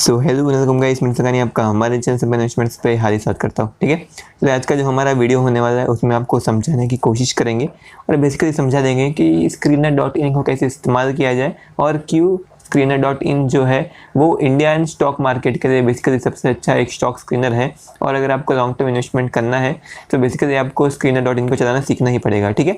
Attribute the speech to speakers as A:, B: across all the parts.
A: So hello welcome guys, मैं सकानी आपका हमारे चैनल से मैनेजमेंट्स पे हार्दिक स्वागत करता हूँ। ठीक है, तो आज का जो हमारा वीडियो होने वाला है उसमें आपको समझाने की कोशिश करेंगे और बेसिकली समझा देंगे कि स्क्रीनर.इन को कैसे इस्तेमाल किया जाए और क्यों स्क्रीनर.इन जो है वो इंडियन स्टॉक मार्केट के लिए बेसिकली सबसे अच्छा एक स्टॉक स्क्रीनर है। और अगर आपको लॉन्ग टर्म इन्वेस्टमेंट करना है तो बेसिकली आपको स्क्रीनर.इन को चलाना सीखना ही पड़ेगा। ठीक है,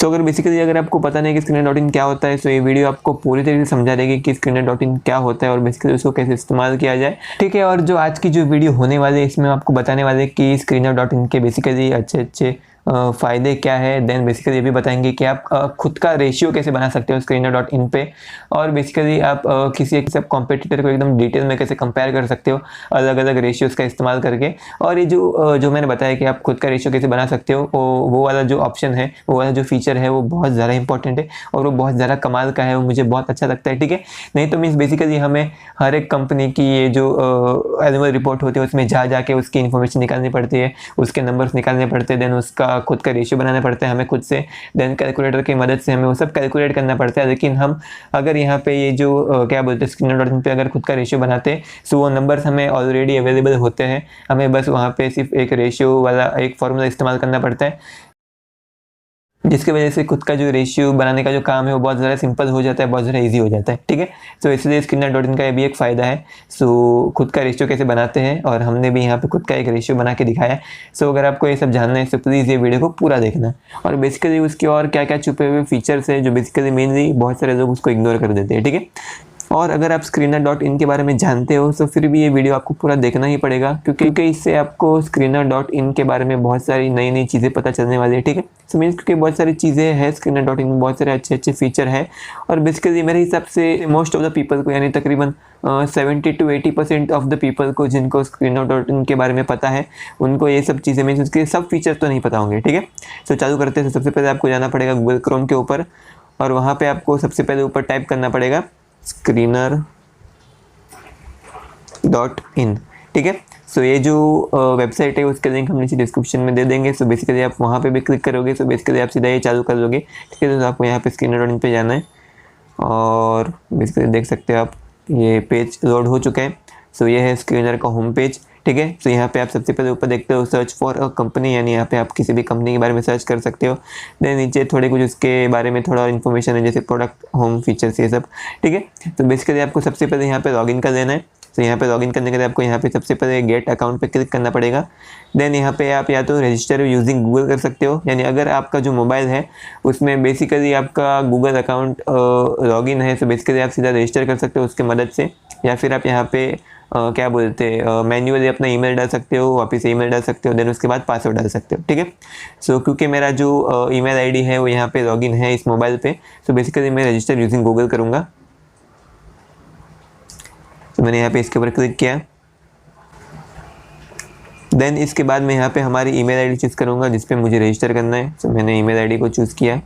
A: सो अगर आपको पता नहीं कि स्क्रीनर.इन क्या होता है तो ये वीडियो आपको पूरी तरीके से समझा देगी कि स्क्रीनर.इन क्या होता है और बेसिकली उसको कैसे इस्तेमाल किया जाए। ठीक है, और जो आज की जो वीडियो होने वाली है इसमें आपको बताने वाले कि स्क्रीनर.इन के बेसिकली अच्छे फ़ायदे क्या है। देन बेसिकली ये भी बताएंगे कि आप खुद का रेशियो कैसे बना सकते हो स्क्रीनर.इन पे, और बेसिकली आप किसी एक सब कॉम्पिटिटर को एकदम डिटेल में कैसे कंपेयर कर सकते हो अलग अलग रेशियोज़ का इस्तेमाल करके। और ये जो मैंने बताया कि आप खुद का रेशियो कैसे बना सकते हो वो वाला जो ऑप्शन है, वो वाला जो फीचर है वो बहुत ज़्यादा इंपॉर्टेंट है और वो बहुत ज़्यादा कमाल का है, वो मुझे बहुत अच्छा लगता है। ठीक है, नहीं तो मीन्स बेसिकली हमें हर एक कंपनी की ये जो एनुअल रिपोर्ट होती है उसमें जा जाके उसकी इन्फॉर्मेशन निकालनी पड़ती है, उसके नंबर्स निकालने पड़ते हैं, देन उसका खुद का रेशियो बनाना पड़ता है हमें खुद से, देन कैलकुलेटर की मदद से हमें वो सब कैलकुलेट करना पड़ता है। लेकिन हम अगर यहाँ पे ये जो क्या बोलते हैं स्क्रीनर.इन पे अगर खुद का रेशियो बनाते हैं तो वो नंबर्स हमें ऑलरेडी अवेलेबल होते हैं, हमें बस वहाँ पे सिर्फ एक रेशियो वाला एक फॉर्मूला इस्तेमाल करना पड़ता है, जिसकी वजह से खुद का जो रेशियो बनाने का जो काम है वो बहुत ज़्यादा सिंपल हो जाता है, बहुत ज़्यादा इजी हो जाता है। ठीक है, तो इसलिए स्क्रीनर.इन का ये भी एक फ़ायदा है। सो खुद का रेशियो कैसे बनाते हैं और हमने भी यहाँ पे खुद का एक रेशियो बना के दिखाया है। सो अगर आपको ये सब जानना है तो प्लीज़ ये वीडियो को पूरा देखना। और बेसिकली उसके और क्या क्या छुपे हुए फीचर्स है जो बेसिकली मेनली बहुत सारे लोग उसको इग्नोर कर देते हैं। ठीक है, और अगर आप स्क्रीनर.इन के बारे में जानते हो तो फिर भी ये वीडियो आपको पूरा देखना ही पड़ेगा, क्योंकि इससे आपको स्क्रीनर.इन के बारे में बहुत सारी नई नई चीज़ें पता चलने वाली है। ठीक है, सो मीन्स क्योंकि बहुत सारी चीज़ें हैं स्क्रीनर.इन में, बहुत सारे अच्छे फीचर है और बेसिकली मेरे हिसाब से मोस्ट ऑफ द पीपल को, यानी तकरीबन 70 to 80% ऑफ द पीपल को जिनको स्क्रीनर.इन के बारे में पता है उनको ये सब चीज़ें मीन्स उसके सब फीचर तो नहीं पता होंगे। ठीक है, सो चालू करते हैं। सबसे पहले आपको जाना पड़ेगा गूगल क्रोम के ऊपर और वहाँ पर आपको सबसे पहले ऊपर टाइप करना पड़ेगा स्क्रीनर.इन। ठीक है, सो ये जो वेबसाइट है उसका लिंक हम नीचे डिस्क्रिप्शन में दे देंगे। सो बेसिकली आप वहाँ पे भी क्लिक करोगे, सो बेसिकली आप सीधा ये चालू कर लोगे। ठीक है, तो आपको यहाँ पे स्क्रीनर.इन पे जाना है और बेसिकली देख सकते हो आप ये पेज लोड हो चुका है। सो ये है स्क्रीनर का होम पेज। ठीक है, तो यहाँ पे आप सबसे पहले ऊपर देखते हो सर्च फॉर अ कंपनी, यानी यहाँ पे आप किसी भी कंपनी के बारे में सर्च कर सकते हो। देन नीचे थोड़े कुछ उसके बारे में थोड़ा इन्फॉर्मेशन है, जैसे प्रोडक्ट, होम फीचर्स, ये सब। ठीक है, तो बेसिकली आपको सबसे पहले यहाँ पे लॉगिन कर लेना है। तो यहाँ पे लॉगिन करने के लिए आपको यहाँ पे सबसे पहले गेट अकाउंट पे क्लिक करना पड़ेगा। देन यहाँ पे आप या तो रजिस्टर यूजिंग गूगल कर सकते हो, यानी अगर आपका जो मोबाइल है उसमें बेसिकली आपका गूगल अकाउंट लॉगिन है तो बेसिकली आप सीधा रजिस्टर कर सकते हो उसके मदद से, या फिर आप यहाँ पे क्या बोलते हैं मैन्युअली अपना ईमेल डाल सकते हो, वापस ईमेल डाल सकते हो, देन उसके बाद पासवर्ड डाल सकते हो। ठीक है, सो क्योंकि मेरा जो ईमेल आईडी है वो यहाँ पे लॉगिन है इस मोबाइल पे, सो बेसिकली मैं रजिस्टर यूजिंग गूगल करूँगा। तो मैंने यहाँ पे इसके ऊपर क्लिक किया। देन इसके बाद मैं यहाँ पे हमारी ईमेल आईडी चूज़ करूँगा जिस पे मुझे रजिस्टर करना है। तो मैंने ईमेल आईडी को चूज़ किया।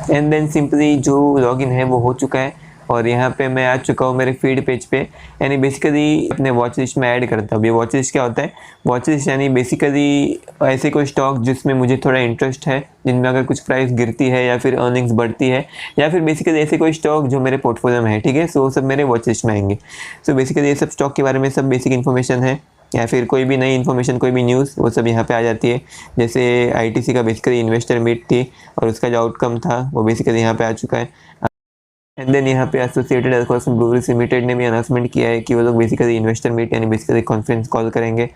A: एंड देन सिंपली जो लॉगिन है वो हो चुका है और यहाँ पे मैं आ चुका हूँ मेरे फीड पेज पे, यानी बेसिकली अपने वॉच लिस्ट में ऐड करता हूँ। ये वॉच लिस्ट क्या होता है? वॉच लिस्ट यानी बेसिकली ऐसे कोई स्टॉक जिसमें मुझे थोड़ा इंटरेस्ट है, जिनमें अगर कुछ प्राइस गिरती है या फिर अर्निंग्स बढ़ती है, या फिर बेसिकली ऐसे कोई स्टॉक जो मेरे पोर्टफोलियो में है। ठीक है, सो वो सब मेरे वॉच लिस्ट में आएंगे। सो बेसिकली ये सब स्टॉक के बारे में सब बेसिक इन्फॉर्मेशन है, या फिर कोई भी नई इन्फॉर्मेशन, कोई भी न्यूज़, वो सब यहाँ पे आ जाती है। जैसे ITC का बेसिकली इन्वेस्टर मीट थी और उसका जो आउटकम था वो बेसिकली यहाँ पे आ चुका है। एंड देन यहाँ पे एसोसिएटेड एल्कोहल्स ब्रूअरीज लिमिटेड ने भी अनाउंसमेंट किया है कि वो लोग बेसिकली इन्वेस्टर मीट यानी बेसिकली कॉन्फ्रेंस कॉल करेंगे,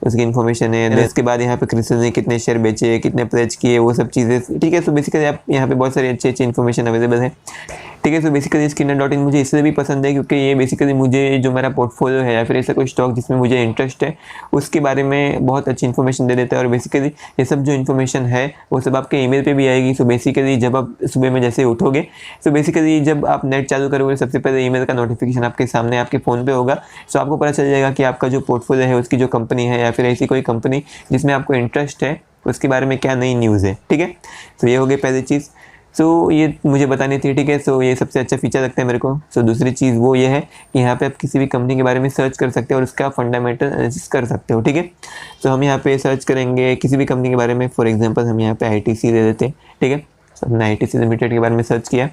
A: उसकी इन्फॉर्मेशन है। देन उसके बाद यहाँ पे क्रिसिल ने कितने शेयर बेचे, कितने प्लेज किए, वो सब चीज़ें। ठीक है, सो बेसिकली आप यहाँ पे बहुत सारी अच्छी इन्फॉर्मेशन अवेलेबल है। ठीक है, सो बेसिकली स्क्रीनर.इन मुझे इसलिए भी पसंद है क्योंकि ये बेसिकली मुझे जो मेरा पोर्टफोलियो है या फिर ऐसा कोई स्टॉक जिसमें मुझे इंटरेस्ट है उसके बारे में बहुत अच्छी इन्फॉर्मेशन दे देता है। और बेसिकली ये सब जो इन्फॉर्मेशन है वो सब आपके ईमेल पे भी आएगी। सो बेसिकली जब आप सुबह में जैसे उठोगे, सो बेसिकली जब आप नेट चालू करोगे सबसे पहले ईमेल का नोटिफिकेशन आपके सामने आपके फ़ोन पे होगा। सो आपको पता चल जाएगा कि आपका जो पोर्टफोलियो है उसकी जो कंपनी है या फिर ऐसी कोई कंपनी जिसमें आपको इंटरेस्ट है उसके बारे में क्या नई न्यूज़ है। ठीक है, तो ये हो गई पहली चीज़। सो ये मुझे बतानी थी। ठीक है, सो ये सबसे अच्छा फीचर लगता है मेरे को। सो दूसरी चीज़ वो ये है कि यहाँ पे आप किसी भी कंपनी के बारे में सर्च कर सकते हो और उसका फंडामेंटल एनालिसिस कर सकते हो। ठीक है, तो हम यहाँ पे सर्च करेंगे किसी भी कंपनी के बारे में। फॉर एग्जांपल हम यहाँ पे ITC दे देते हैं। ठीक है, So, हमने ITC लिमिटेड के बारे में सर्च किया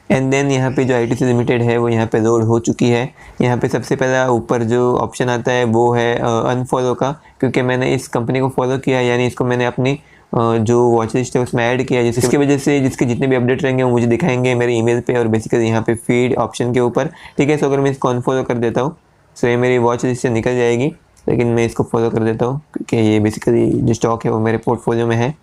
A: एंड देन यहाँ पे जो ITC लिमिटेड है वो यहाँ पे लोड हो चुकी है। यहाँ पे सबसे पहला ऊपर जो ऑप्शन आता है वो है अनफॉलो का, क्योंकि मैंने इस कंपनी को फॉलो किया, यानी इसको मैंने अपनी जो वॉच लिस्ट है उसमें ऐड किया, जिसकी वजह से जिसके जितने भी अपडेट रहेंगे वो मुझे दिखाएंगे मेरे ईमेल पे और बेसिकली यहाँ पे फीड ऑप्शन के ऊपर। ठीक है, सो अगर मैं इसको अनफॉलो कर देता हूँ सो ये मेरी वॉच लिस्ट से निकल जाएगी, लेकिन मैं इसको फॉलो कर देता हूँ क्योंकि ये बेसिकली जो स्टॉक है वो मेरे पोर्टफोलियो में है।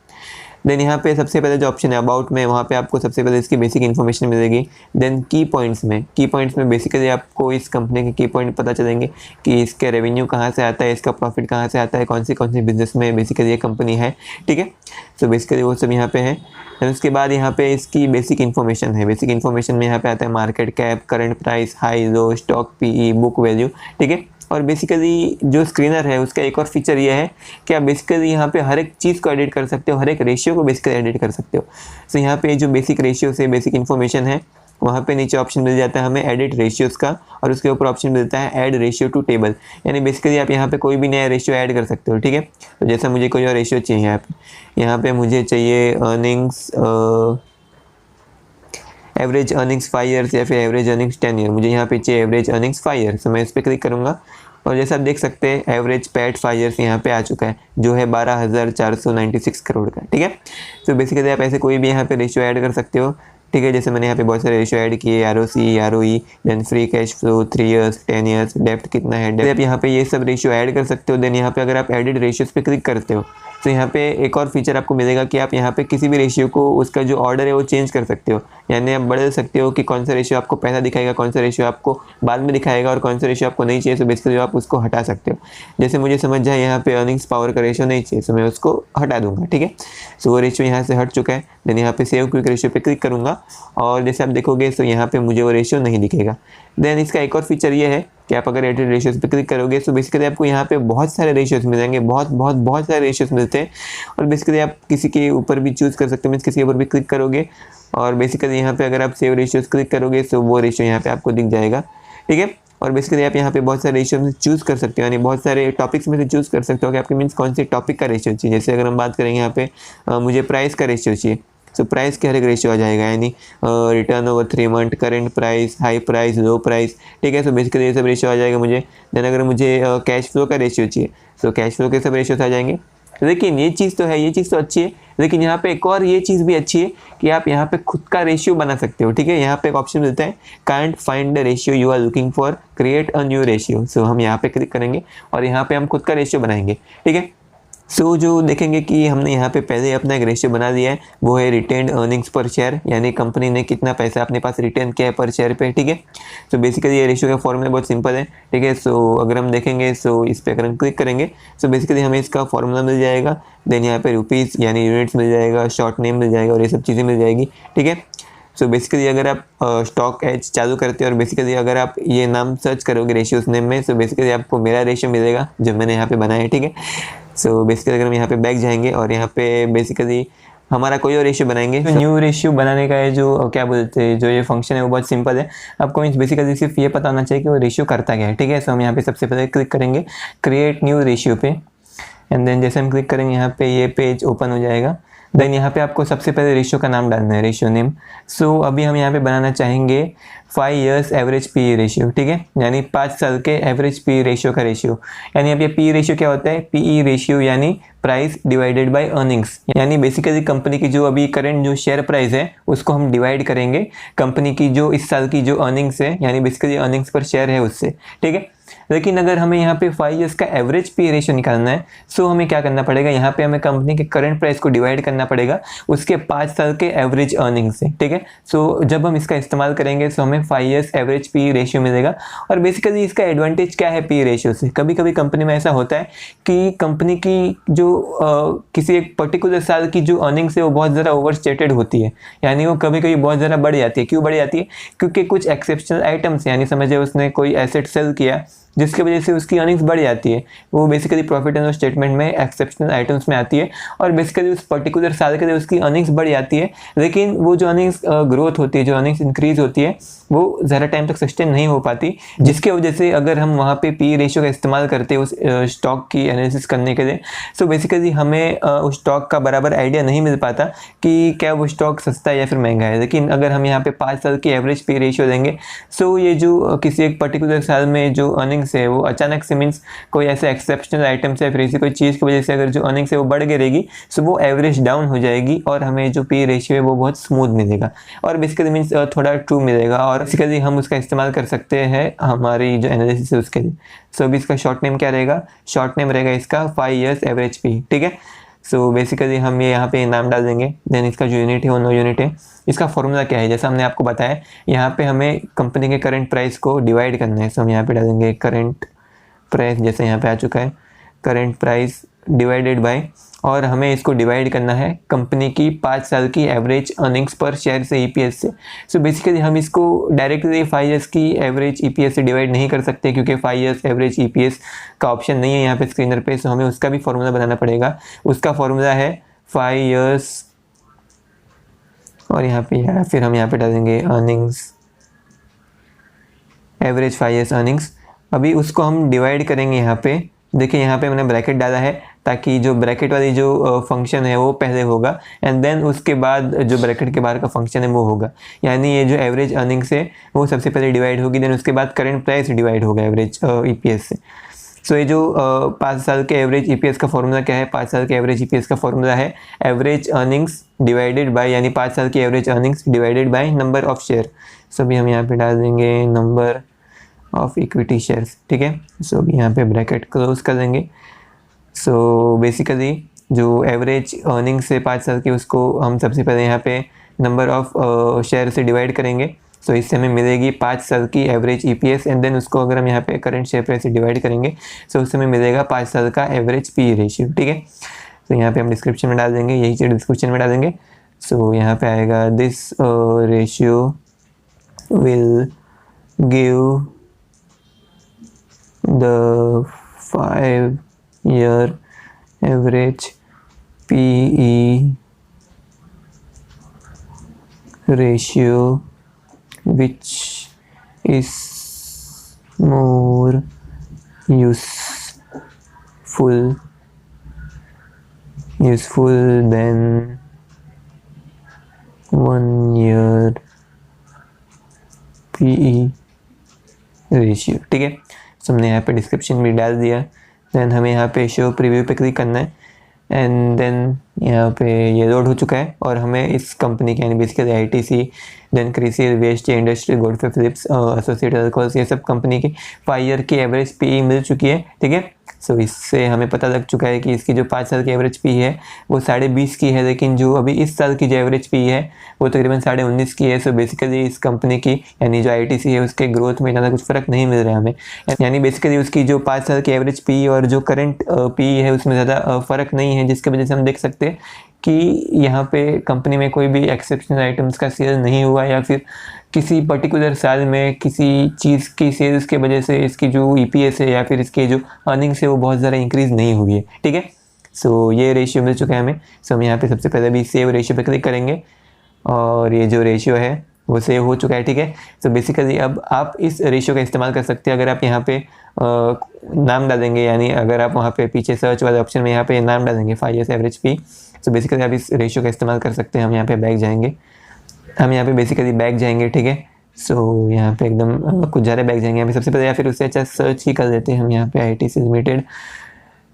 A: देन यहाँ पे सबसे पहले जो ऑप्शन है अबाउट में, वहाँ पे आपको सबसे पहले इसकी बेसिक इन्फॉर्मेशन मिलेगी। देन की पॉइंट्स में बेसिकली आपको इस कंपनी के की पॉइंट पता चलेंगे कि इसके रेवेन्यू कहाँ से आता है, इसका प्रॉफिट कहाँ से आता है, कौन सी बिजनेस में बेसिकली ये कंपनी है। ठीक है, सो बेसिकली वो सब यहाँ पे है। देन उसके बाद यहाँ पे इसकी बेसिक इन्फॉर्मेशन है। बेसिक इन्फॉर्मेशन में यहाँ पे आता है market cap, current price, high low, stock PE, book value. ठीक है, और बेसिकली जो स्क्रीनर है उसका एक और फीचर ये है कि आप बेसिकली यहाँ पे हर एक चीज़ को एडिट कर सकते हो, हर एक रेशियो को बेसिकली एडिट कर सकते हो। सो यहाँ पे जो बेसिक रेशियो से बेसिक इन्फॉर्मेशन है वहाँ पे नीचे ऑप्शन मिल जाता है हमें एडिट रेशियोज़ का, और उसके ऊपर ऑप्शन मिलता है ऐड रेशियो टू टेबल, यानी बेसिकली आप यहाँ पे कोई भी नया रेशियो ऐड कर सकते हो। ठीक है, तो जैसा मुझे कोई और रेशियो चाहिए यहाँ पे मुझे चाहिए अर्निंग्स, एवरेज अर्निंग्स 5 ईयर्स या फिर एवरेज अर्निंग्स 10 ईयर, मुझे यहाँ पे चाहिए एवरेज अर्निंग्स 5 ईयर्स। तो मैं इस पर क्लिक करूँगा और जैसा आप देख सकते हैं एवरेज पैट 5 ईयर्स यहाँ पे आ चुका है, जो है 12,496 करोड़ का। ठीक है, तो बेसिकली आप ऐसे कोई भी यहाँ पे रेशियो ऐड कर सकते हो। ठीक है, जैसे मैंने यहाँ पे बहुत सारे रेशियो ऐड किए, ROC, ROE, then free cash flow, 3 years, 10 years, depth कितना है, आप यहाँ पे ये सब रेशियो ऐड कर सकते हो। देन यहाँ पे अगर आप एडिट रेशियोज पे क्लिक करते हो तो यहाँ पे एक और फीचर आपको मिलेगा कि आप यहाँ पे किसी भी रेशियो को उसका जो ऑर्डर है वो चेंज कर सकते हो, यानी आप बदल सकते हो कि कौन सा रेशियो आपको पहला दिखाएगा, कौन सा रेशियो आपको बाद में दिखाएगा और कौन सा रेशियो आपको नहीं चाहिए। तो बेसिकली आप उसको हटा सकते हो। जैसे मुझे समझ जाए यहाँ पे अर्निंग्स पावर का रेशियो नहीं चाहिए तो मैं उसको हटा दूंगा। ठीक है, सो वो रेशियो यहाँ से हट चुका है। देन यहाँ पे सेव क्विक रेशियो पे क्लिक करूँगा और जैसे आप देखोगे तो यहाँ पे मुझे वो रेशियो नहीं दिखेगा। देन इसका एक और फीचर ये है कि आप अगर एडिट रेशियोज पे क्लिक करोगे तो बेसिकली आपको यहाँ पे बहुत सारे रेशियोज मिलेंगे, बहुत सारे रेशियोज मिलते हैं और बेसिकली आप किसी के ऊपर भी चूज़ कर सकते हो, मीन्स किसी के ऊपर भी क्लिक करोगे और बेसिकली यहाँ पे अगर आप सेव रेशियोज क्लिक करोगे तो वो रेशियो यहाँ पे आपको दिख जाएगा। ठीक है, और बेसिकली आप यहाँ पे बहुत सारे रेशियो में चूज़ कर सकते हो, यानी बहुत सारे टॉपिक्स में से चूज़ कर सकते हो कि आपके मीन्स कौन सी टॉपिक का रेशियो चाहिए। जैसे अगर हम बात करेंगे यहाँ पे मुझे प्राइस का रेशियो चाहिए, तो प्राइस के हर एक रेशियो आ जाएगा, यानी return over 3 month, current price, high price, लो प्राइस। ठीक है, सो बेसिकली ये सब रेशियो आ जाएगा मुझे। देन अगर मुझे कैश फ्लो का रेशियो चाहिए तो कैश फ्लो के सब रेशियोज आ जाएंगे। लेकिन ये चीज़ तो है, ये चीज़ तो अच्छी है, लेकिन यहाँ पे एक और ये चीज़ भी अच्छी है कि आप यहाँ पे खुद का रेशियो बना सकते हो। ठीक है, यहाँ पे एक ऑप्शन मिलता है can't find the ratio you are looking for, create a new ratio. So हम यहाँ पे क्लिक करेंगे और यहाँ पे हम खुद का रेशियो बनाएंगे। ठीक है, सो जो देखेंगे कि हमने यहाँ पे पहले अपना एक रेशियो बना दिया है, वो है रिटेन्ड अर्निंग्स पर शेयर, यानी कंपनी ने कितना पैसा अपने पास रिटेन किया है पर शेयर पे। ठीक है, तो बेसिकली ये रेशियो का फॉर्मूला बहुत सिंपल है। ठीक है, सो अगर हम देखेंगे सो इस पर अगर हम क्लिक करेंगे सो बेसिकली हमें इसका फॉर्मूला मिल जाएगा। देन यहाँ पे रुपीज़ यानी यूनिट्स मिल जाएगा, शॉर्ट नेम मिल जाएगा और ये सब चीज़ें मिल जाएगी। ठीक है, सो बेसिकली अगर आप स्टॉक एज चालू करते हो और बेसिकली अगर आप ये नाम सर्च करोगे रेशियोज नेम में, सो बेसिकली आपको मेरा रेशियो मिलेगा जो मैंने यहाँ पे बनाया है। ठीक है, सो बेसिकली अगर हम यहाँ पे बैक जाएंगे और यहाँ पे बेसिकली हमारा कोई और रेशियो बनाएंगे, तो न्यू रेशियो बनाने का है जो क्या बोलते हैं, जो ये फंक्शन है वो बहुत सिंपल है। आपको मीन्स बेसिकली सिर्फ ये पता होना चाहिए कि वो रेशियो करता क्या है। ठीक है, सो हम यहाँ पे सबसे पहले क्लिक करेंगे क्रिएट न्यू रेशियो पे एंड देन जैसे हम क्लिक करेंगे यहाँ पे ये पेज ओपन हो जाएगा। देन यहाँ पे आपको सबसे पहले रेशियो का नाम डालना है, रेशियो नेम। सो अभी हम यहाँ पे बनाना चाहेंगे 5 ईयर्स एवरेज PE रेशियो। ठीक है, यानी 5 साल के एवरेज PE रेशियो का रेशियो, यानी अब ये PE रेशियो क्या होता है, PE रेशियो यानी प्राइस डिवाइडेड बाय अर्निंग्स, यानी बेसिकली कंपनी की जो अभी करंट जो शेयर प्राइस है उसको हम डिवाइड करेंगे कंपनी की जो इस साल की जो अर्निंग्स है, यानी बेसिकली अर्निंग्स पर शेयर है उससे। ठीक है, लेकिन अगर हमें यहाँ पे 5 ईयर्स का एवरेज PE रेशियो निकालना है सो हमें क्या करना पड़ेगा, यहाँ पे हमें कंपनी के करंट प्राइस को डिवाइड करना पड़ेगा उसके 5 साल के एवरेज अर्निंग से। ठीक है, सो जब हम इसका इस्तेमाल करेंगे तो हमें 5 ईयर्स एवरेज PE रेशियो मिलेगा। और बेसिकली इसका एडवांटेज क्या है PE रेशियो से, कभी कभी कंपनी में ऐसा होता है कि कंपनी की जो किसी एक पर्टिकुलर साल की जो अर्निंग्स है वो बहुत ज़्यादा ओवर स्टेटेड होती है, यानी वो कभी कभी बहुत ज़्यादा बढ़ जाती है। क्यों बढ़ जाती है, क्योंकि कुछ एक्सेप्शनल आइटम्स, यानी समझिए उसने कोई एसेट सेल किया जिसकी वजह से उसकी अर्निंग्स बढ़ जाती है। वो basically profit and loss statement में एक्सेप्शनल आइटम्स में आती है और बेसिकली उस पर्टिकुलर साल के लिए उसकी अर्निंग्स बढ़ जाती है, लेकिन वो जो अर्निंग्स ग्रोथ होती है, जो अर्निंग्स इंक्रीज होती है, वो ज़्यादा टाइम तक सस्टेन नहीं हो पाती, जिसकी वजह से अगर हम वहाँ पे पी रेशियो का इस्तेमाल करते हैं उस स्टॉक की एनालिसिस करने के लिए, सो बेसिकली हमें उस स्टॉक का बराबर आइडिया नहीं मिल पाता कि क्या वो स्टॉक सस्ता है या फिर महंगा है। लेकिन अगर हम यहाँ पे 5 साल की एवरेज पी रेशियो देंगे, सो ये जो किसी एक पर्टिकुलर साल में जो अर्निंग्स है वो अचानक से मीन्स कोई ऐसे एक्सेप्शनल आइटम से या फिर ऐसी कोई चीज़ की वजह से अगर जो अर्निंग्स है वो बढ़ गिरेगी, सो वो एवरेज डाउन हो जाएगी और हमें जो पी रेशियो है वो बहुत स्मूथ मिलेगा और बेसिकली मीन्स थोड़ा ट्रू मिलेगा और बेसिकली हम उसका इस्तेमाल कर सकते हैं हमारी जो एनालिसिस है उसके लिए। सो अभी इसका शॉर्ट नेम क्या रहेगा? शॉर्ट नेम रहेगा इसका 5 years एवरेज पी, ठीक है। सो बेसिकली हम ये यहाँ पे नाम डाल देंगे, देन इसका जो यूनिट है वो नो यूनिट है। इसका फॉर्मूला क्या है? जैसा हमने आपको बताया, यहाँ पे हमें कंपनी के करंट प्राइस को डिवाइड करना है। सो हम यहाँ पे डालेंगे करंट प्राइस, जैसे यहाँ पे आ चुका है करंट प्राइस डिवाइडेड बाय, और हमें इसको डिवाइड करना है कंपनी की 5 साल की एवरेज अर्निंग्स पर शेयर से, ईपीएस से। सो बेसिकली हम इसको डायरेक्टली 5 years की एवरेज ईपीएस से डिवाइड नहीं कर सकते क्योंकि 5 years एवरेज ईपीएस का ऑप्शन नहीं है यहाँ पे स्क्रीनर पे। सो हमें उसका भी फॉर्मूला बनाना पड़ेगा। उसका फॉर्मूला है 5 years और यहाँ पे या फिर हम यहाँ पे डालेंगे अर्निंग्स, एवरेज 5 years अर्निंग्स। अभी उसको हम डिवाइड करेंगे यहाँ पे, देखिए यहाँ पे मैंने ब्रैकेट डाला है ताकि जो ब्रैकेट वाली जो फंक्शन है वो पहले होगा एंड देन उसके बाद जो ब्रैकेट के बाहर का फंक्शन है वो होगा। यानी ये जो एवरेज अर्निंग्स है वो सबसे पहले डिवाइड होगी, देन उसके बाद करंट प्राइस डिवाइड होगा एवरेज ईपीएस से। सो ये जो 5 साल के एवरेज ईपीएस का फॉर्मूला क्या है? 5 साल के एवरेज ईपीएस का फॉर्मूला है एवरेज अर्निंग्स डिवाइडेड बाय, यानी 5 साल की average earnings divided by number of share. So अभी हम यहाँ पे डाल देंगे नंबर ऑफ इक्विटी शेयर्स, ठीक है। सो अभी यहाँ पे ब्रैकेट क्लोज कर देंगे। सो बेसिकली जो एवरेज अर्निंग्स है 5 साल की, उसको हम सबसे पहले यहाँ पे नंबर ऑफ शेयर से डिवाइड करेंगे। सो इससे हमें मिलेगी 5 साल की एवरेज ईपीएस एंड देन उसको अगर हम यहाँ पे करंट शेयर प्राइस से डिवाइड करेंगे सो उससे हमें मिलेगा 5 साल का एवरेज पी रेशियो, ठीक है। तो यहाँ पे हम डिस्क्रिप्शन में डाल देंगे, यही चीज़ डिस्क्रिप्शन में डालेंगे। सो यहाँ पे आएगा this ratio will give the 5 year average PE ratio which is more useful than 1 year PE ratio, ठीक है। सो हमने यहाँ पे डिस्क्रिप्शन भी डाल दिया, देन हमें यहाँ पे शो प्रीव्यू पे क्लिक करना है एंड देन यहाँ पे ये लोड हो चुका है और हमें इस कंपनी के यानी basically ITC, then CRISIL, VST Industry, Godfrey Phillips, Associated Alcohols, ये सब कंपनी की 5 year की एवरेज पी मिल चुकी है, ठीक है। सो इससे हमें पता लग चुका है कि इसकी जो 5 साल की एवरेज पी है वो 20.5 की है, लेकिन जो अभी इस साल की जो एवरेज पी है वो तकरीबन 19.5 की है। सो बेसिकली इस कंपनी की यानी जो आईटीसी है उसके ग्रोथ में ज़्यादा कुछ फ़र्क नहीं मिल रहा है हमें, यानी बेसिकली उसकी जो 5 साल की एवरेज पी और जो करंट पी है उसमें ज़्यादा फ़र्क नहीं है, जिसकी वजह से हम देख सकते हैं कि यहाँ पे कंपनी में कोई भी एक्सेप्शनल आइटम्स का सेल नहीं हुआ या फिर किसी पर्टिकुलर साल में किसी चीज़ की सेल्स के वजह से इसकी जो ईपीएस है या फिर इसके जो अर्निंग्स है वो बहुत ज़्यादा इंक्रीज़ नहीं हुई है, ठीक है। सो ये रेशियो मिल चुका है हमें। सो हम यहाँ पे सबसे पहले भी सेव रेशियो पे क्लिक करेंगे और ये जो रेशियो है वो सेव हो चुका है, ठीक है। सो बेसिकली अब आप इस रेशियो का इस्तेमाल कर सकते हैं अगर आप यहाँ पे नाम डालेंगे, यानी अगर आप वहाँ पे पीछे सर्च वाले ऑप्शन में यहाँ पे नाम डालेंगे 5 years average P. So basically आप इस रेशियो का इस्तेमाल कर सकते हैं। हम यहाँ पे बैक जाएंगे, हम यहाँ पे बेसिकली बैक जाएंगे, ठीक है। सो यहाँ पे एकदम कुछ ज़्यादा बैक जाएंगे यहाँ पे सबसे पहले, या फिर उससे अच्छा सर्च ही कर देते हैं हम यहाँ पे आईटीसी लिमिटेड,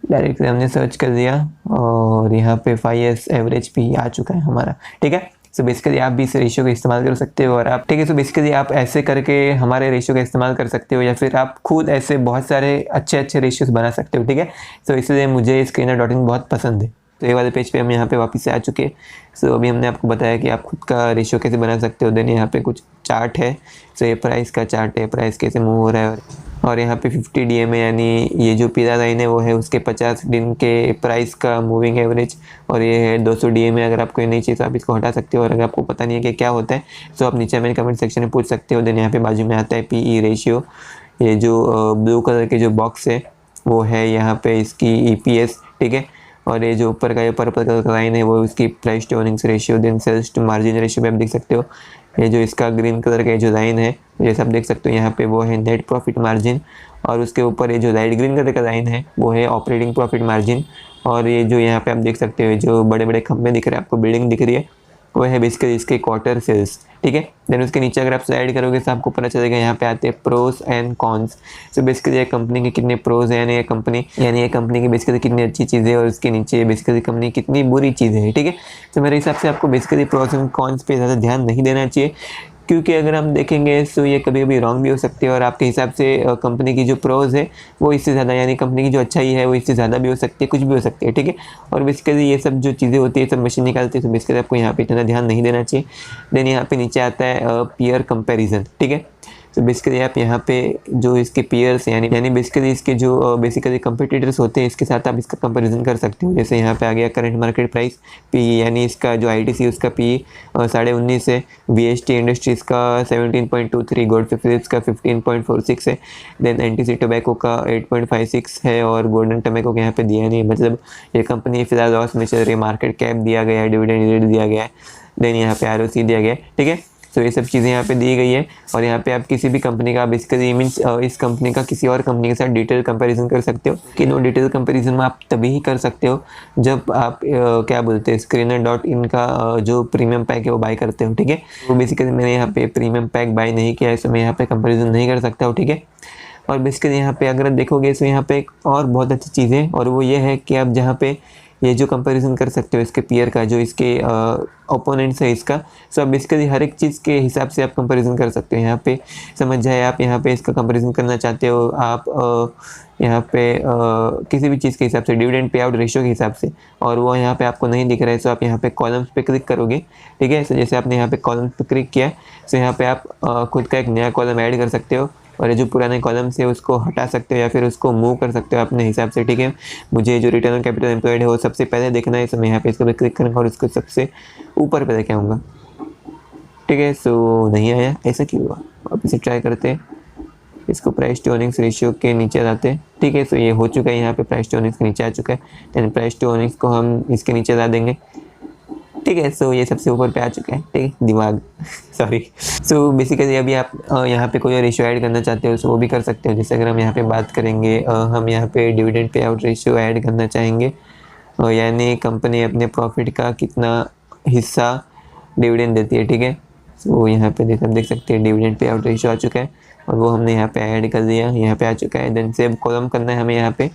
A: डायरेक्टली हमने सर्च कर दिया और यहाँ पे 5 years एवरेज पी आ चुका है हमारा, ठीक है। सो बेसिकली आप भी इस रेशियो का इस्तेमाल कर सकते हो और आप, ठीक है। सो बेसिकली आप ऐसे करके हमारे रेशियो का इस्तेमाल कर सकते हो या फिर आप खुद ऐसे बहुत सारे अच्छे अच्छे रेशियोज बना सकते हो, ठीक है। सो इसलिए मुझे स्क्रीनर.इन बहुत पसंद है। तो ये वाले पेज पे हम यहाँ पे वापस से आ चुके हैं। सो अभी हमने आपको बताया कि आप खुद का रेशियो कैसे बना सकते हो। देन यहाँ पे कुछ चार्ट है, सो ये प्राइस का चार्ट है, प्राइस कैसे मूव हो रहा है और यहाँ पे 50 DMA यानी ये जो पीला लाइन है वो है उसके 50 दिन के प्राइस का मूविंग एवरेज, और ये है 200 DMA। अगर आपको ये नहीं चाहिए तो आप इसको हटा सकते हो, और अगर आपको पता नहीं है कि क्या होता है तो आप नीचे मेरे कमेंट सेक्शन में पूछ सकते हो। देन यहाँ पे बाजू में आता है PE रेशियो, ये जो ब्लू कलर के जो बॉक्स है वो है यहाँ पे इसकी EPS, ठीक है। और ये जो ऊपर का ये पर्पल कलर का लाइन है वो इसकी price to earnings ratio, then sales to margin ratio पे आप देख सकते हो। ये जो इसका ग्रीन कलर का जो लाइन है जैसे आप देख सकते हो यहाँ पे वो है नेट प्रॉफिट मार्जिन, और उसके ऊपर ये जो लाइट ग्रीन कलर का लाइन है वो है ऑपरेटिंग प्रॉफिट मार्जिन। और ये जो यहाँ पे आप देख सकते हो जो बड़े बड़े खंभे दिख रहे हैं आपको, बिल्डिंग दिख रही है, वो है बेसिकली इसके क्वार्टर सेल्स, ठीक है। देन उसके नीचे अगर आप स्लाइड करोगे तो आपको पता चलेगा यहाँ पे आते हैं pros and cons. So basically ये कंपनी के कितने प्रोज हैं, यानी ये कंपनी की बेसिकली कितनी अच्छी चीज़ें है और उसके नीचे बेसिकली कंपनी कितनी बुरी चीज़ें हैं, ठीक है। तो मेरे हिसाब से आपको बेसिकली प्रोस एंड कॉन्स पे ज़्यादा ध्यान नहीं देना चाहिए, क्योंकि अगर हम देखेंगे तो ये कभी कभी रॉन्ग भी हो सकती है और आपके हिसाब से कंपनी की जो प्रोज है वो इससे ज़्यादा, यानी कंपनी की जो अच्छाई है वो इससे ज़्यादा भी हो सकती है, कुछ भी हो सकती है, ठीक है। और बेसिकली ये सब जो चीज़ें होती है सब मशीन निकालती है, तो बेसिकली आपको यहाँ पे इतना ध्यान नहीं देना चाहिए। देन यहाँ पे नीचे आता है पीयर कंपैरिजन, ठीक है। तो बेसिकली आप यहाँ पे जो इसके पीयर्स यानी बेसिकली इसके जो बेसिकली कंपटीटर्स होते हैं इसके साथ आप इसका कंपैरिजन कर सकते हो। जैसे यहाँ पे आ गया करंट मार्केट प्राइस PE, यानी इसका जो ITC उसका PE 19.5 है, VST इंडस्ट्रीज़ का 17.23, गोल्ड फिलिप्स का 15.46 है, देन NTC टोबैको का 8.56 है, और गोल्डन टोबैको के यहाँ पे दिया नहीं, मतलब ये कंपनी फिलहाल लॉस में चल रही है, मार्केट कैप दिया गया है, डिविडेंड यील्ड दिया गया है, देन यहाँ पे ROC दिया गया है, ठीक है। तो ये सब चीज़ें यहाँ पे दी गई है, और यहाँ पे आप किसी भी कंपनी का बेसिकली मीन्स इस कंपनी का किसी और कंपनी के साथ डिटेल कंपैरिजन कर सकते हो। कि नो डिटेल कंपैरिजन में आप तभी ही कर सकते हो जब आप क्या बोलते हैं Screener.in का जो प्रीमियम पैक है वो बाय करते हो, ठीक है। तो बेसिकली मैंने यहाँ पे प्रीमियम पैक बाय नहीं किया है, तो मैं यहाँ पे कंपेरिजन नहीं कर सकता हूँ, ठीक है। और बेसिकली यहाँ पे अगर देखोगे तो यहाँ पे एक और बहुत अच्छी चीज़ है, और वो ये है कि आप जहाँ पे ये जो कंपैरिजन कर सकते हो इसके पीयर का, जो इसके ओपोनेंट्स है इसका, सो आप बेसिकली हर एक चीज़ के हिसाब से आप कंपैरिजन कर सकते हो। यहाँ पे समझ जाए आप यहाँ पे इसका कंपैरिजन करना चाहते हो आप यहाँ पे किसी भी चीज़ के हिसाब से, डिविडेंड पे आउट रेशियो के हिसाब से, और वो यहाँ पे आपको नहीं दिख रहा है, सो आप यहाँ पे कॉलम्स पे क्लिक करोगे, ठीक है। सो जैसे आपने यहाँ पे कॉलम्स पे क्लिक किया, सो यहाँ पे आप खुद का एक नया कॉलम ऐड कर सकते हो, और ये जो पुराने कॉलम से उसको हटा सकते हो या फिर उसको मूव कर सकते हो अपने हिसाब से, ठीक है। मुझे जो रिटर्न ऑन कैपिटल एम्प्लॉयड है वो सबसे पहले देखना है, तो मैं यहाँ पे इसको भी क्लिक करूँगा और उसको सबसे ऊपर पे लेके आऊँगा, ठीक है। सो नहीं आया, ऐसा क्यों हुआ, आप इसे ट्राई करते हैं, इसको प्राइस टू अर्निंग्स रेशियो के नीचे लाते हैं, ठीक है। सो ये हो चुका है, यहाँ पे प्राइस टू अर्निंग्स के नीचे आ चुका है, देन प्राइस टू अर्निंग्स को हम इसके नीचे ला देंगे, ठीक है। सो ये सबसे ऊपर पे आ चुका है, ठीक है, दिमाग सॉरी। सो बेसिकली अभी आप यहाँ पे कोई रेशियो ऐड करना चाहते हो तो वो भी कर सकते हो। जैसे अगर हम यहाँ पे बात करेंगे, हम यहाँ पे dividend pay out ratio add करना चाहेंगे, यानी कंपनी अपने प्रॉफिट का कितना हिस्सा डिविडेंड देती है, ठीक है। सो यहाँ पे देख सकते हैं डिविडेंड पे आउट रेशियो आ चुका है, और वो हमने यहाँ पे ऐड कर दिया, यहाँ पे आ चुका है। देन सेव कॉलम करना है हमें यहाँ पे,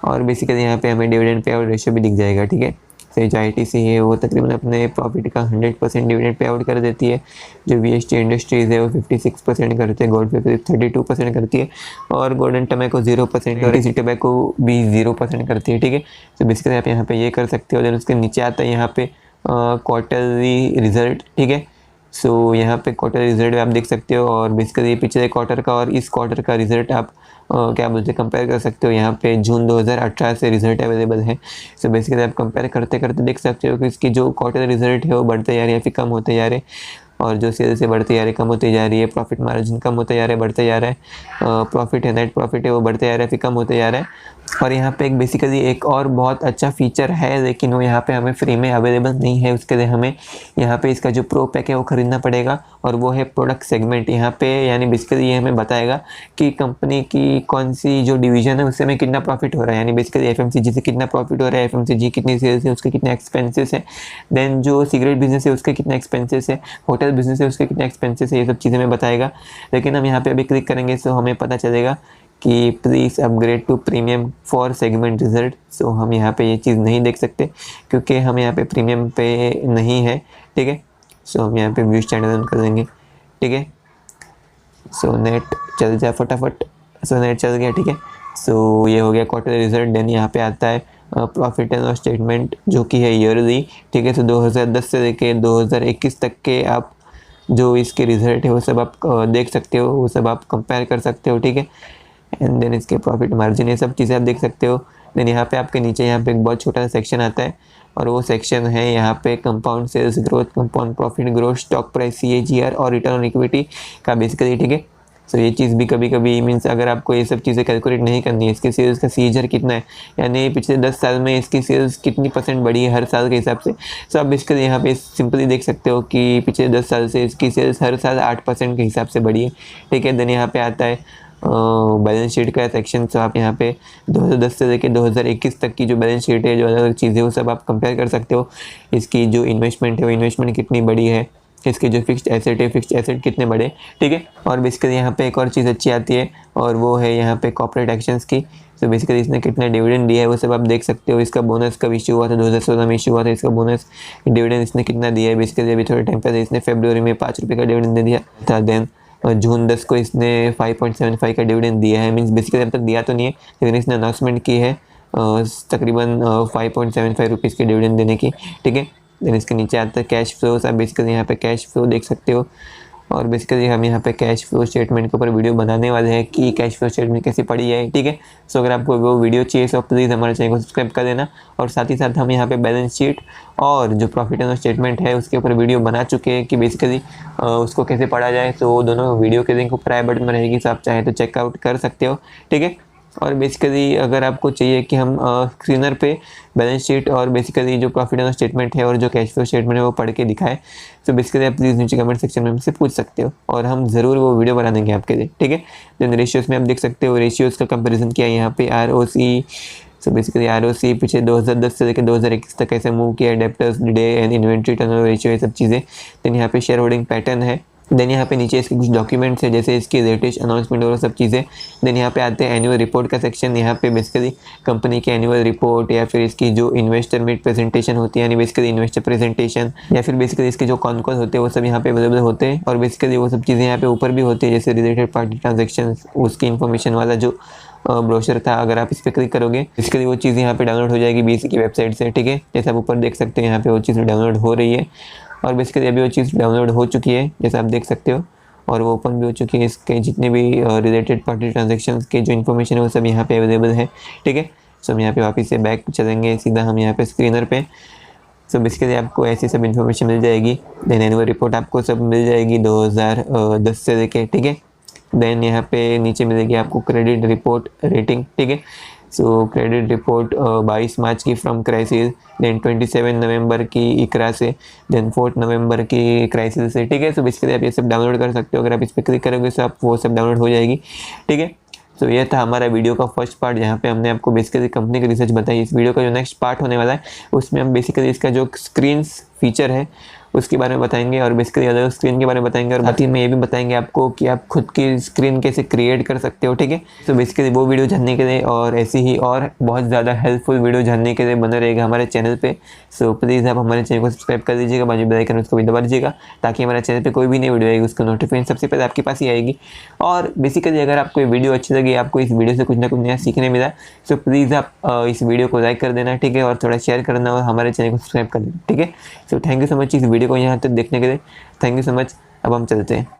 A: और बेसिकली यहाँ पे हमें डिविडेंड पे आउट रेशियो भी दिख जाएगा, ठीक है। तो जो ITC है वो तकरीबन अपने प्रॉफिट का 100% डिविडेंड पे आउट कर देती है, जो VST इंडस्ट्रीज़ है वो 56% करते हैं, गोल्ड फिलिप्स 32% करती है, और गोल्डन टोबैको 0%, और NTC टोबैको भी 0% करती है, ठीक है। तो बेसिकली आप यहाँ पे ये कर सकते हो। देन उसके नीचे आता है यहाँ पे क्वार्टरली रिजल्ट, ठीक है। सो यहाँ पे क्वार्टर रिजल्ट आप देख सकते हो, और बेसिकली पिछले क्वार्टर का और इस क्वार्टर का रिजल्ट आप क्या बोलते हैं कंपेयर कर सकते हो। यहाँ पे जून 2018 से रिजल्ट अवेलेबल है। सो बेसिकली आप कंपेयर करते करते देख सकते हो कि इसकी जो क्वार्टर रिजल्ट है वो बढ़ते जा रही है या फिर कम होते जा रहे हैं, और जो सेल्स है बढ़ती जा रही है, कम होती जा रही है, प्रॉफिट मार्जिन कम होते जा रहा है, बढ़ते जा रहा है, प्रॉफिट है, नेट प्रॉफिट है वो बढ़ते जा रहा है फिर कम होते जा रहा है। और यहाँ पे एक बेसिकली एक और बहुत अच्छा फीचर है, लेकिन वो यहाँ पे हमें फ्री में अवेलेबल नहीं है, उसके लिए हमें यहाँ पे इसका जो प्रो पैक है वो ख़रीदना पड़ेगा, और वो है प्रोडक्ट सेगमेंट। यहाँ पे यानी बेसिकली ये हमें बताएगा कि कंपनी की कौन सी जो डिवीज़न है उससे हमें कितना प्रॉफिट हो रहा है, यानी बेसिकली FMCG से कितना प्रॉफिट हो रहा है, FMCG कितनी सेल्स है, उसके कितने एक्सपेंसेस है, देन जो सिगरेट बिजनेस है उसके कितने एक्सपेंसेस है, होटल बिजनेस है उसके कितने एक्सपेंसेस है, ये सब चीज़ें हमें बताएगा। लेकिन हम यहाँ पे अभी क्लिक करेंगे तो हमें पता चलेगा कि please upgrade to premium for segment result. So हम यहाँ पे ये चीज़ नहीं देख सकते क्योंकि हम यहाँ पे प्रीमियम पे नहीं है, ठीक है। सो हम यहाँ पे व्यू स्टैंडर्ड कर देंगे, ठीक है। सो नेट चल जाए फटाफट, सो नेट चल गया, ठीक है। सो ये हो गया क्वार्टर रिजल्ट। देन यहाँ पे आता है प्रॉफिट एंड लॉस स्टेटमेंट जो कि है ईयरली, ठीक है। तो 2010 से लेके 2021 तक के आप जो इसके रिजल्ट है वो सब आप देख सकते हो, वो सब आप कंपेयर कर सकते हो, ठीक है। एंड देन इसके प्रॉफिट मार्जिन ये सब चीज़ें आप देख सकते हो। देन यहाँ पे आपके नीचे यहाँ पे एक बहुत छोटा सा सेक्शन आता है, और वो सेक्शन है यहाँ पे compound sales growth, compound profit growth, stock price CAGR और रिटर्न ऑन इक्विटी का बेसिकली, ठीक है। सो ये चीज़ भी कभी कभी मीन्स अगर आपको ये सब चीज़ें कैलकुलेट नहीं करनी है, इसके सेल्स का सीजर कितना है, यानी पिछले 10 साल में इसकी सेल्स कितनी परसेंट बढ़ी है हर साल के हिसाब से। सो आप बेसिकली यहाँ पे सिंपली देख सकते हो कि पिछले 10 साल से इसकी सेल्स हर साल 8% के हिसाब से बढ़ी है, ठीक है। देन यहाँ पे आता है बैलेंस शीट का सेक्शन। तो आप यहाँ पे 2010 से लेकर 2021 तक की जो बैलेंस शीट है, जो अलग अलग चीज़ें वो सब आप कंपेयर कर सकते हो। इसकी जो इन्वेस्टमेंट है वो इन्वेस्टमेंट कितनी बड़ी है, इसके जो फिक्स्ड एसेट है, फिक्स्ड एसेट कितने बड़े, ठीक है। और बेसिकली यहाँ पे एक और चीज़ अच्छी आती है और वो है यहाँ पे कॉर्पोरेट एक्शंस की। तो बेसिकली इसने कितना डिविडेंड दिया है वो सब आप देख सकते हो। इसका बोनस कब इश्यू हुआ था, 2016 में इश्यू हुआ था इसका बोनस। डिविडेंड इसने कितना दिया है, बेसिकली अभी थोड़े टाइम पहले इसने फरवरी में 5 रुपये का डिविडेंड दे दिया था। देन जून 10 को इसने 5.75 का डिविडेंड दिया है, मीन्स बेसिकली अब तक दिया तो नहीं है लेकिन इसने अनाउंसमेंट की है तकरीबन 5.75 रुपीज़ के डिविडेंड देने की, ठीक है। देन इसके नीचे आता है कैश फ्लोस। आप बेसिकली यहाँ पे कैश फ्लो देख सकते हो और बेसिकली हम यहाँ पे कैश फ्लो स्टेटमेंट के ऊपर वीडियो बनाने वाले हैं कि कैश फ्लो स्टेटमेंट कैसे पड़ी है, ठीक है। सो अगर आपको वो वीडियो चाहिए तो प्लीज़ हमारे चैनल को सब्सक्राइब कर देना। और साथ ही साथ हम यहाँ पे बैलेंस शीट और जो प्रॉफिट एंड लॉस स्टेटमेंट है उसके ऊपर वीडियो बना चुके हैं कि बेसिकली उसको कैसे पढ़ा जाए। तो दोनों वीडियो के लिंक ऊपर आई बटन में रहेगी, तो आप चाहे तो चेकआउट कर सकते हो, ठीक है। और बेसिकली अगर आपको चाहिए कि हम स्क्रीनर पे बैलेंस शीट और बेसिकली जो प्रॉफिट एंड लॉस स्टेटमेंट है और जो कैश फ्लो स्टेटमेंट है वो पढ़ के दिखाएं, तो बेसिकली आप प्लीज़ नीचे कमेंट सेक्शन में हमसे पूछ सकते हो और हम ज़रूर वो वीडियो बना देंगे आपके लिए, ठीक है। देन रेशियोज़ में आप देख सकते हो, रेशियोज़ का कंपेरिजन किया यहाँ पे ROC। सो बेसिकली ROC पीछे 2010 से लेकर 2021 तक कैसे मूव किया है, debtors day and inventory turnover ratio, ये सब चीज़ें। देन यहाँ पे शेयर होल्डिंग पैटर्न है। देन यहाँ पे नीचे इसके कुछ डॉक्यूमेंट्स है जैसे इसकी लेटेस्ट अनाउंसमेंट और सब चीज़ें। देन यहाँ पे आते हैं एनुअल रिपोर्ट का सेक्शन। यहाँ पे बेसिकली कंपनी की एनुअल रिपोर्ट या फिर इसकी जो इन्वेस्टर मीट प्रेजेंटेशन होती है, यानी बेसिकली इन्वेस्टर प्रेजेंटेशन या फिर बेसिकली इसके जो कॉन कॉल होते हैं वो सब यहाँ पे अवेलेबल होते हैं। और बेसिकली वो सब चीज़ें यहाँ पे ऊपर भी होती है जैसे रिलेटेड पार्टी ट्रांजेक्शन, उसकी इन्फॉर्मेशन वाला जो ब्रोशर था, अगर आप इस पर क्लिक करोगे इसके लिए वो चीज़ यहाँ पे डाउनलोड हो जाएगी BSE की वेबसाइट से, ठीक है। जैसे आप ऊपर देख सकते हैं यहाँ पे वो चीज़ डाउनलोड हो रही है और बेसिकली अभी वो चीज़ डाउनलोड हो चुकी है जैसे आप देख सकते हो और वो ओपन भी हो चुकी है। इसके जितने भी रिलेटेड पार्टी ट्रांजेक्शन्स के जो इन्फॉर्मेशन है वो सब यहाँ पे अवेलेबल है, ठीक है। सो हम यहाँ पे वापस से बैक चलेंगे सीधा हम यहाँ पे स्क्रीनर पे। सो बेसिकली आपको ऐसी सब इन्फॉर्मेशन मिल जाएगी। देन एनुअल रिपोर्ट आपको सब मिल जाएगी 2010 से लेके, ठीक है। देन यहाँ पे नीचे मिलेगी आपको क्रेडिट रिपोर्ट रेटिंग, ठीक है। सो क्रेडिट रिपोर्ट 22 मार्च की फ्रॉम क्राइसिस, देन 27 नवंबर की इकरा से, देन 4 नवंबर की क्राइसिस से, ठीक है। सो बेसिकली आप ये सब डाउनलोड कर सकते हो, अगर आप इस पर क्लिक करोगे तो आप वो सब डाउनलोड हो जाएगी, ठीक है। तो ये था हमारा वीडियो का फर्स्ट पार्ट जहाँ पे हमने आपको बेसिकली कंपनी की रिसर्च बताई। इस वीडियो का जो नेक्स्ट पार्ट होने वाला है उसमें हम बेसिकली इसका जो स्क्रीन फीचर है उसके बारे में बताएंगे और बेसिकली अलग स्क्रीन के बारे में बताएंगे और साथ ही में ये भी बताएंगे आपको कि आप खुद की स्क्रीन कैसे क्रिएट कर सकते हो, ठीक है। तो बेसिकली वो वीडियो जानने के लिए और ऐसी ही और बहुत ज़्यादा हेल्पफुल वीडियो जानने के लिए बना रहेगा हमारे चैनल पे। सो प्लीज़ आप हमारे चैनल को सब्सक्राइब कर दीजिएगा, बाजू बेल आइकन उसको भी दबा दीजिएगा ताकि हमारे चैनल पर कोई भी नई वीडियो आएगी उसका नोटिफिकेशन सबसे पहले आपके पास ही आएगी। और बेसिकली अगर आपको ये वीडियो अच्छी लगी, आपको इस वीडियो से कुछ ना कुछ नया सीखने मिला, तो प्लीज़ आप इस वीडियो को लाइक कर देना, ठीक है, और थोड़ा शेयर करना और हमारे चैनल को सब्सक्राइब कर देना, ठीक है। So thank you so much इस वीडियो को यहाँ तक देखने के लिए, थैंक यू सो मच। अब हम चलते हैं।